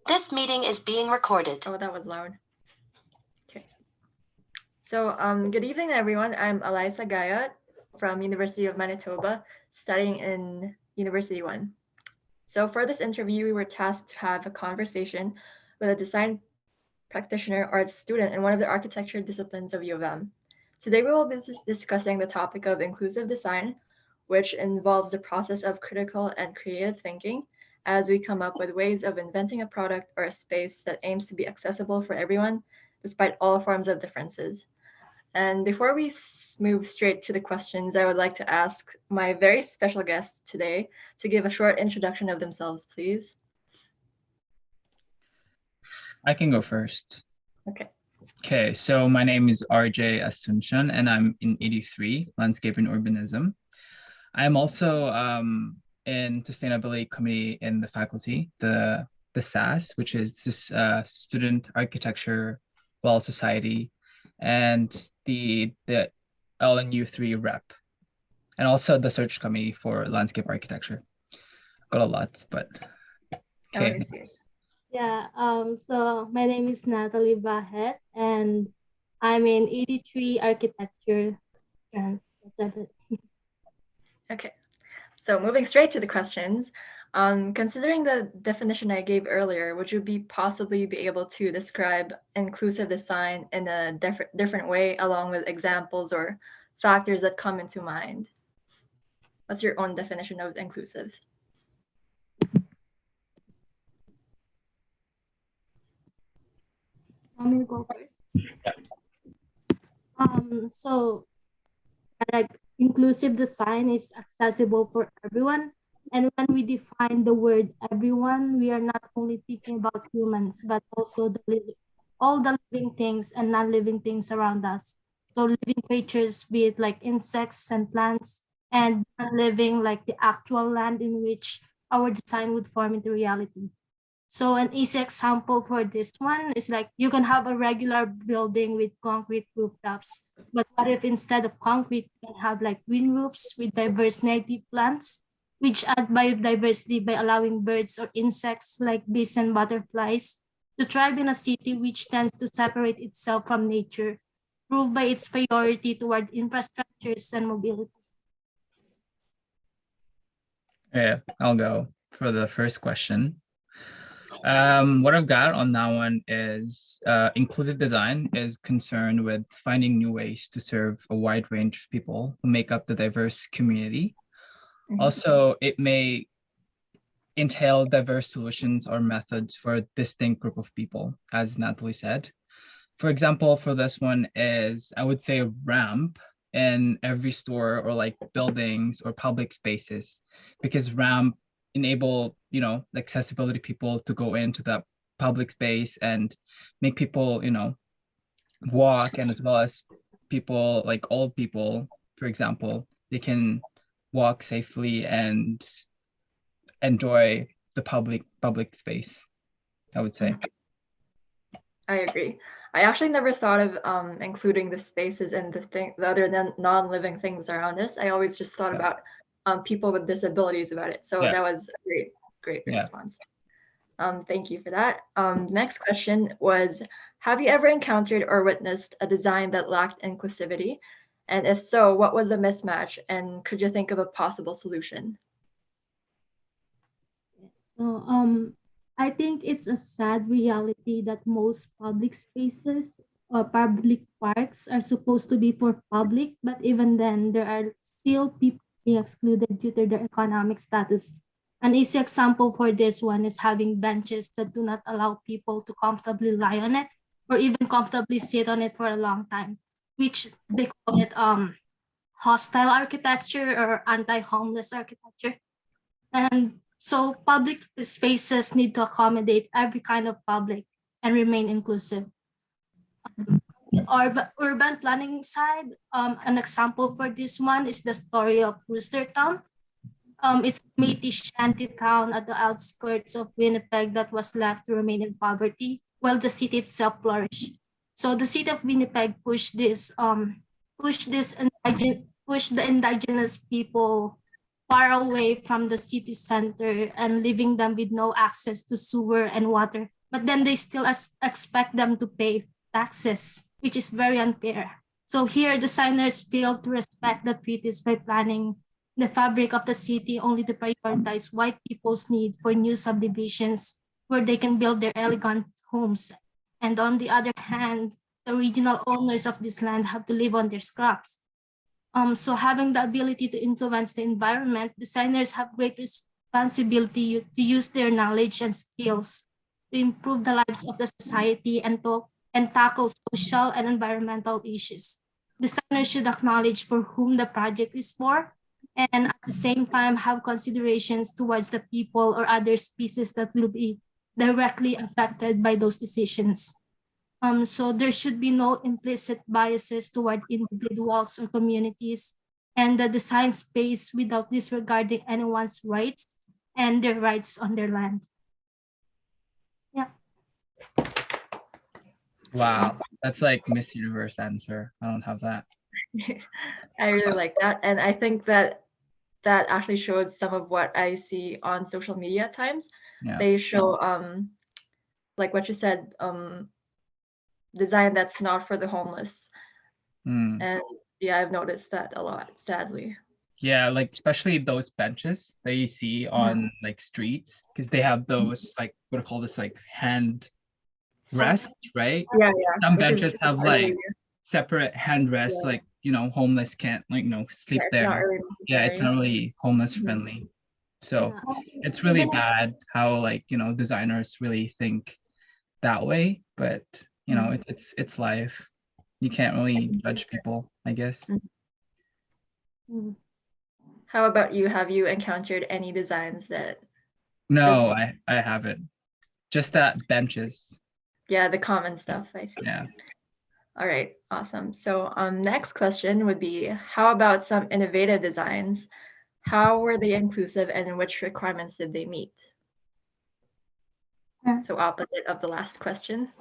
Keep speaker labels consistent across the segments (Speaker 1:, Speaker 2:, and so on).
Speaker 1: This meeting is being recorded.
Speaker 2: Oh, that was loud. Okay. So, good evening, everyone. I'm Eliza Gayat from University of Manitoba, studying in University 1. So for this interview, we were tasked to have a conversation with a design practitioner or a student in one of the architecture disciplines of U of M. Today, we will be discussing the topic of inclusive design, which involves the process of critical and creative thinking as we come up with ways of inventing a product or a space that aims to be accessible for everyone, despite all forms of differences. And before we move straight to the questions, I would like to ask my very special guest today to give a short introduction of themselves, please.
Speaker 3: I can go first.
Speaker 2: Okay.
Speaker 3: Okay, so my name is RJ Asuncion, and I'm in 83, Landscape and Urbanism. I'm also in Sustainability Committee in the faculty, the SAS, which is this Student Architecture Well Society, and the LNU3 rep, and also the search committee for landscape architecture. Got a lot, but okay.
Speaker 4: Yeah, so my name is Natalie Bahet, and I'm in 83 architecture. That's it.
Speaker 2: Okay, so moving straight to the questions. Considering the definition I gave earlier, would you possibly be able to describe inclusive design in a different way, along with examples or factors that come into mind? What's your own definition of inclusive?
Speaker 4: Want me to go first?
Speaker 3: Yeah.
Speaker 4: So like inclusive design is accessible for everyone. And when we define the word everyone, we are not only thinking about humans, but also all the living things and non-living things around us. So living creatures, be it like insects and plants, and non-living like the actual land in which our design would form into reality. So an easy example for this one is like you can have a regular building with concrete rooftops, but what if instead of concrete, you can have like green roofs with diverse native plants, which add biodiversity by allowing birds or insects like bees and butterflies to thrive in a city which tends to separate itself from nature, proved by its priority toward infrastructures and mobility.
Speaker 3: Yeah, I'll go for the first question. What I've got on that one is inclusive design is concerned with finding new ways to serve a wide range of people who make up the diverse community. Mm-hmm. Also, it may entail diverse solutions or methods for a distinct group of people, as Natalie said. For example, for this one is, I would say, a ramp in every store or like buildings or public spaces, because ramp enable, accessibility people to go into that public space and make people, walk, and as well as people like old people, for example, they can walk safely and enjoy the public space, I would say.
Speaker 2: I agree. I actually never thought of including the spaces and the other than non-living things around us. I always just thought about people with disabilities about it. So that was a great response. Thank you for that. Next question was, have you ever encountered or witnessed a design that lacked inclusivity? And if so, what was the mismatch? And could you think of a possible solution?
Speaker 4: So, I think it's a sad reality that most public spaces or public parks are supposed to be for public, but even then, there are still people being excluded due to their economic status. An easy example for this one is having benches that do not allow people to comfortably lie on it or even comfortably sit on it for a long time, which they call it hostile architecture or anti-homeless architecture. And so public spaces need to accommodate every kind of public and remain inclusive. Urban planning side, an example for this one is the story of Rooster Town. It's a Métis shanty town at the outskirts of Winnipeg that was left to remain in poverty while the city itself flourished. So the city of Winnipeg pushed the indigenous people far away from the city center and leaving them with no access to sewer and water but then they still expect them to pay taxes, which is very unfair. So here, designers fail to respect the treaties by planning the fabric of the city only to prioritize white people's need for new subdivisions where they can build their elegant homes. And on the other hand, the original owners of this land have to live on their scraps. So having the ability to influence the environment, designers have great responsibility to use their knowledge and skills to improve the lives of the society and tackle social and environmental issues. Designers should acknowledge for whom the project is for, and at the same time have considerations towards the people or other species that will be directly affected by those decisions. So there should be no implicit biases toward individuals or communities, and the design space without disregarding anyone's rights and their rights on their land. Yeah.
Speaker 3: Wow, that's like Miss Universe answer. I don't have that.
Speaker 2: I really like that. And I think that that actually shows some of what I see on social media at times.
Speaker 3: Yeah.
Speaker 2: They show like what you said, design that's not for the homeless.
Speaker 3: Mm.
Speaker 2: And yeah, I've noticed that a lot, sadly.
Speaker 3: Yeah, like especially those benches that you see on like streets, because they have those like what do you call this, like hand rest, right?
Speaker 2: Yeah,
Speaker 3: Some
Speaker 2: which is
Speaker 3: benches have
Speaker 2: really-
Speaker 3: like separate hand rests,
Speaker 2: Yeah.
Speaker 3: like homeless can't sleep
Speaker 2: yeah, it's not
Speaker 3: there.
Speaker 2: really
Speaker 3: Yeah, it's not
Speaker 2: necessary.
Speaker 3: really homeless
Speaker 2: Mhm.
Speaker 3: friendly. So
Speaker 4: Yeah.
Speaker 3: it's really
Speaker 4: Even-
Speaker 3: bad how designers really think that way, but it's life. You can't really judge people, I guess.
Speaker 4: Mm.
Speaker 2: How about you? Have you encountered any designs that,
Speaker 3: No, I haven't. Just that benches.
Speaker 2: yeah, the common stuff I see.
Speaker 3: Yeah.
Speaker 2: All right, awesome. So next question would be, how about some innovative designs? How were they inclusive and which requirements did they meet?
Speaker 4: Yeah.
Speaker 2: So opposite of the last question.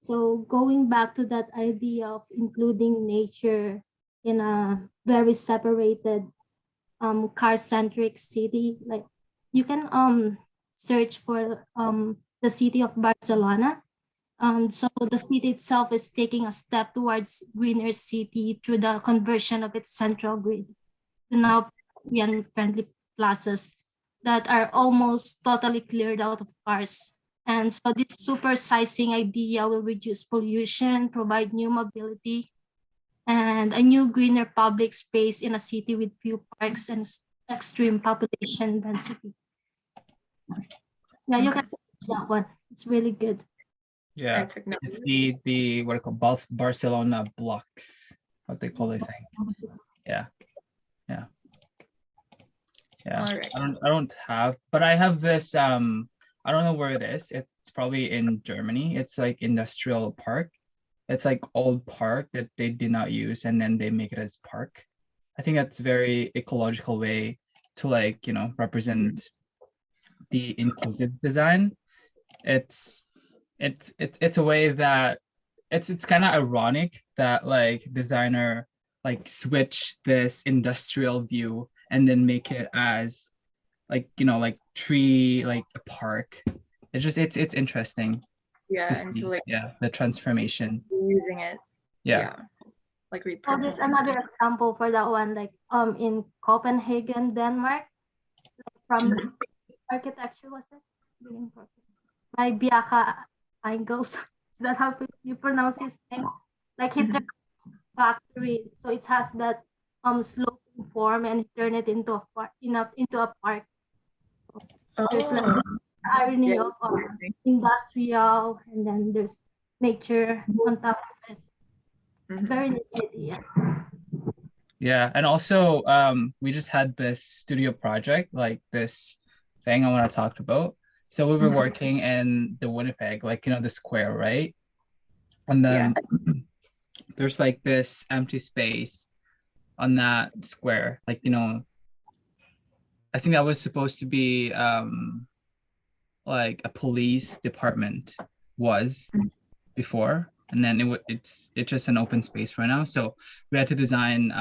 Speaker 4: So going back to that idea of including nature in a very separated car-centric city, like you can search for the city of Barcelona. So the city itself is taking a step towards greener city through the conversion of its central grid to now pedestrian-friendly plazas that are almost totally cleared out of cars. And so this supersizing idea will reduce pollution, provide new mobility, and a new greener public space in a city with few parks and extreme population density. Yeah, you can watch that one. It's really good.
Speaker 3: Yeah.
Speaker 2: I took notes.
Speaker 3: It's the what do you call Barcelona blocks, what they call it, I think. Yeah. Yeah. Yeah.
Speaker 2: All right.
Speaker 3: I don't have, but I have this I don't know where it is. It's probably in Germany. It's like industrial park. It's like old park that they did not use and then they make it as park. I think that's very ecological way to represent the inclusive design. It's a way that it's kind of ironic that like designer like switch this industrial view and then make it as like tree, like a park. It's interesting
Speaker 2: Yeah,
Speaker 3: to
Speaker 2: and
Speaker 3: see,
Speaker 2: so like
Speaker 3: the transformation.
Speaker 2: using it.
Speaker 3: Yeah.
Speaker 2: Like
Speaker 4: Oh, there's
Speaker 2: repurposing.
Speaker 4: another example for that one, like in Copenhagen, Denmark, like from architecture, was it? By Biaka Angles. Is that how you pronounce his name? Like he turned factory, so it has that sloping form and he turned it into a into a park. There's like
Speaker 2: Oh,
Speaker 4: irony
Speaker 2: yeah,
Speaker 4: of industrial, and then there's nature on top of it.
Speaker 2: mhm.
Speaker 4: Very neat idea.
Speaker 3: Yeah, and also we just had this studio project, like this thing I want to talk about. So we were
Speaker 2: Mhm.
Speaker 3: working in the Winnipeg, like the square, right? And then there's like this empty space on that square, like I think that was supposed to be like a police department was before, and then it's just an open space right now. So we had to design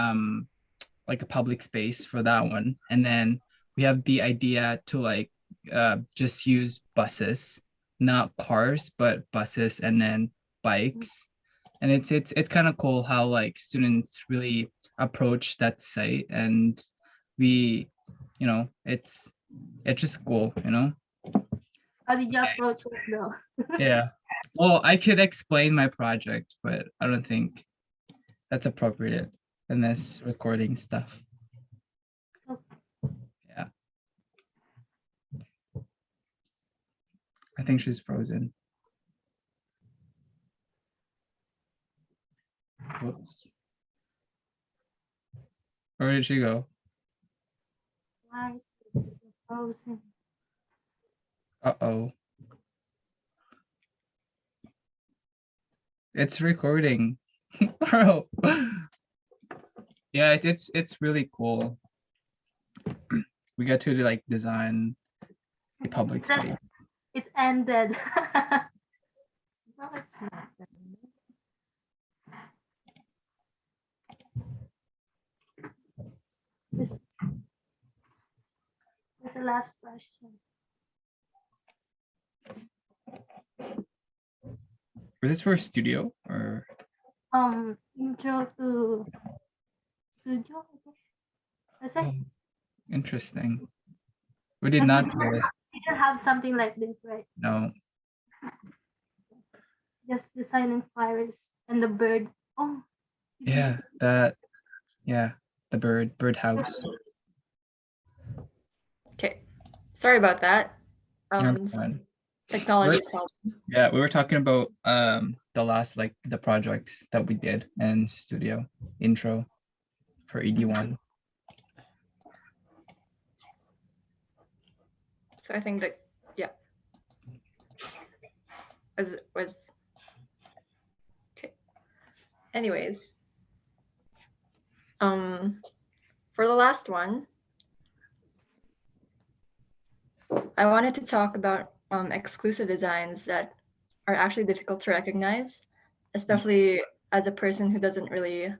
Speaker 3: like a public space for that one, and then we have the idea to like just use buses, not cars, but buses and then bikes. And it's kind of cool how like students really approach that site, and we, you know, it's just cool, you know.
Speaker 4: How did you approach it though?
Speaker 3: Yeah. Well, I could explain my project, but I don't think that's appropriate in this recording stuff. Yeah. I think she's frozen. Whoops. Where did she go?
Speaker 4: Why is it frozen?
Speaker 3: Uh-oh. It's recording. Bro. Yeah, it's really cool. We get to like design a public
Speaker 4: It says
Speaker 3: space.
Speaker 4: it ended. No, it's not. This is the last question.
Speaker 3: Was this for a studio or?
Speaker 4: Intro to studio. Is it?
Speaker 3: Oh, interesting. We did not do this.
Speaker 4: You can have something like this, right?
Speaker 3: No.
Speaker 4: Just the silent fires and the bird. Oh. you
Speaker 3: Yeah,
Speaker 4: did.
Speaker 3: that. Yeah, the birdhouse.
Speaker 2: Okay, sorry about that.
Speaker 3: That's fine.
Speaker 2: Technology
Speaker 3: Right.
Speaker 2: problem.
Speaker 3: Yeah, we were talking about the last like the projects that we did in studio intro for ED1.
Speaker 2: So I think that, yeah, was okay. Anyways, for the last one, I wanted to talk about exclusive designs that are actually difficult to recognize, especially as a person who doesn't really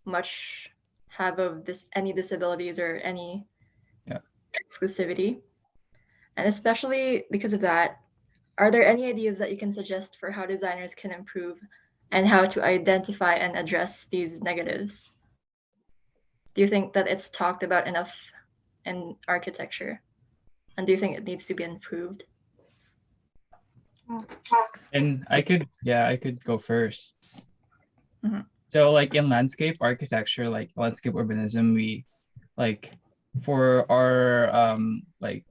Speaker 2: much have of any disabilities or any exclusivity. And especially because of that, are there any ideas that you can suggest for how designers can improve and how to identify and address these negatives? Do you think that it's talked about enough in architecture? And do you think it needs to be improved?
Speaker 3: And I could go first.
Speaker 2: Mhm.
Speaker 3: So like in landscape architecture, like landscape urbanism, we like for our like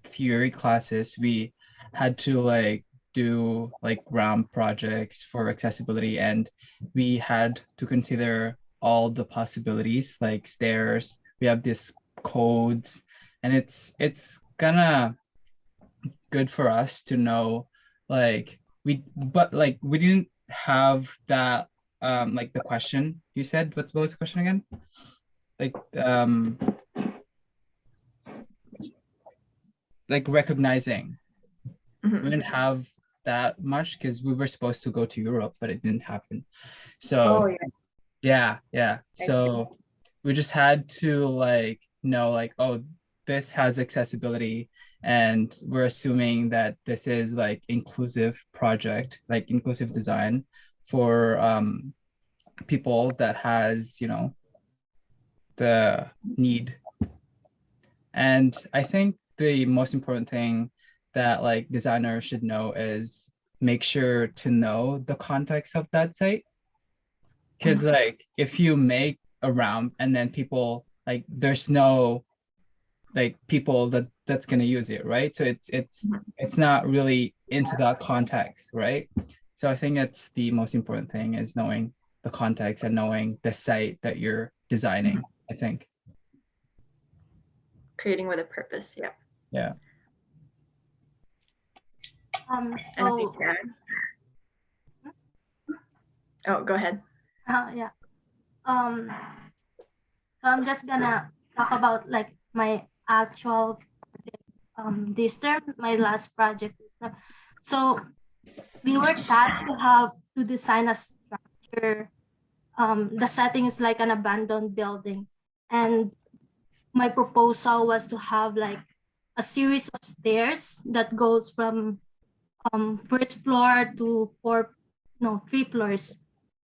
Speaker 3: theory classes, we had to like do like ramp projects for accessibility, and we had to consider all the possibilities like stairs. We have these codes, and it's kind of good for us to know like we didn't have that like the question you said. What was the question again? Like recognizing.
Speaker 2: Mhm.
Speaker 3: We didn't have that much because we were supposed to go to Europe, but it didn't happen. So
Speaker 2: Oh, yeah.
Speaker 3: yeah.
Speaker 2: I
Speaker 3: So we just had to like know like, oh, this has accessibility, and we're assuming that this is like inclusive project, like inclusive design for people that has, you know, the need. And I think the most important thing that like designers should know is make sure to know the context of that site. Because like if you make a ramp and then people like there's no like people that's gonna use it, right? So it's not really into that context, right? So I think that's the most important thing is knowing the context and knowing the site that you're designing, I think.
Speaker 2: Creating with a purpose, yeah.
Speaker 3: Yeah.
Speaker 2: And I
Speaker 4: So
Speaker 2: think oh, go ahead.
Speaker 4: yeah. So I'm just gonna talk about like my actual this term, my last project this term. So we were tasked to design a structure. The setting is like an abandoned building, and my proposal was to have like a series of stairs that goes from first floor to 3 floors.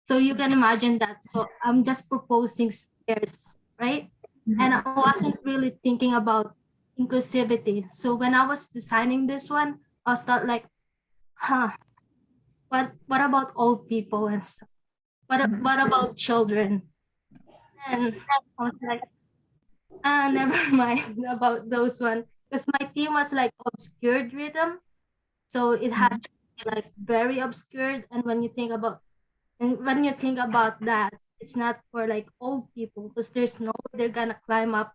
Speaker 4: So you can imagine that. So I'm just proposing stairs, right? And I wasn't really thinking about inclusivity. So when I was designing this one, I was thought like, what about old people and stuff? What about children? And I was like, never mind about those one. Because my theme was like obscured rhythm. So it has to be like very obscured. And when you think about that, it's not for like old people because there's no way they're gonna climb up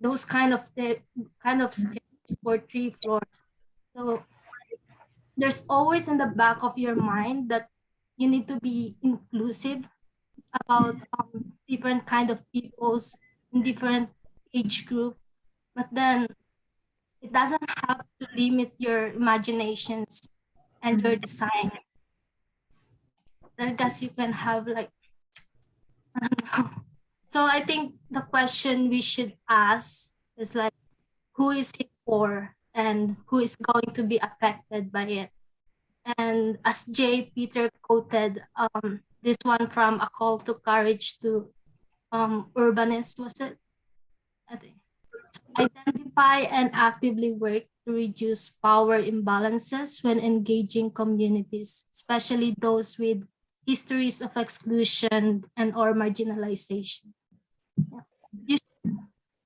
Speaker 4: those kind of stairs for 3 floors. So there's always in the back of your mind that you need to be inclusive about different kind of peoples in different age group, but then it doesn't have to limit your imaginations and your design. I guess you can have like, I don't know. So I think the question we should ask is like, who is it for and who is going to be affected by it? And as J. Peter quoted, this one from A Call to Courage to Urbanist, was it? I think. Identify and actively work to reduce power imbalances when engaging communities, especially those with histories of exclusion and or marginalization.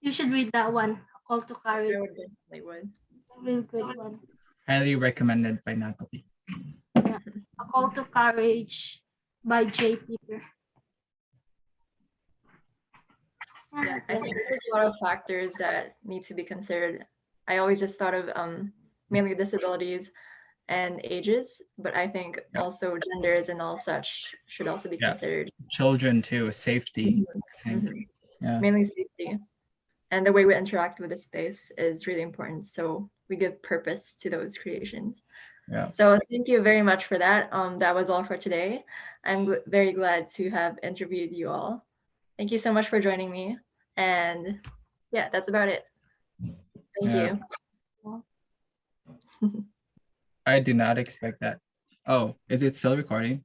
Speaker 4: You should read that one, A Call to Courage.
Speaker 2: I would definitely would.
Speaker 4: Real good one.
Speaker 3: Highly recommended by Natalie.
Speaker 4: A Call to Courage by J. Peter.
Speaker 2: Yeah, I think there's a lot of factors that need to be considered. I always just thought of mainly disabilities and ages, but I think also genders and all such should also be considered.
Speaker 3: Children too, safety. I think. Yeah.
Speaker 2: Mainly safety. And the way we interact with the space is really important. So we give purpose to those creations.
Speaker 3: Yeah.
Speaker 2: So thank you very much for that. That was all for today. I'm very glad to have interviewed you all. Thank you so much for joining me. And yeah, that's about it. Thank you.
Speaker 3: I did not expect that. Oh, is it still recording?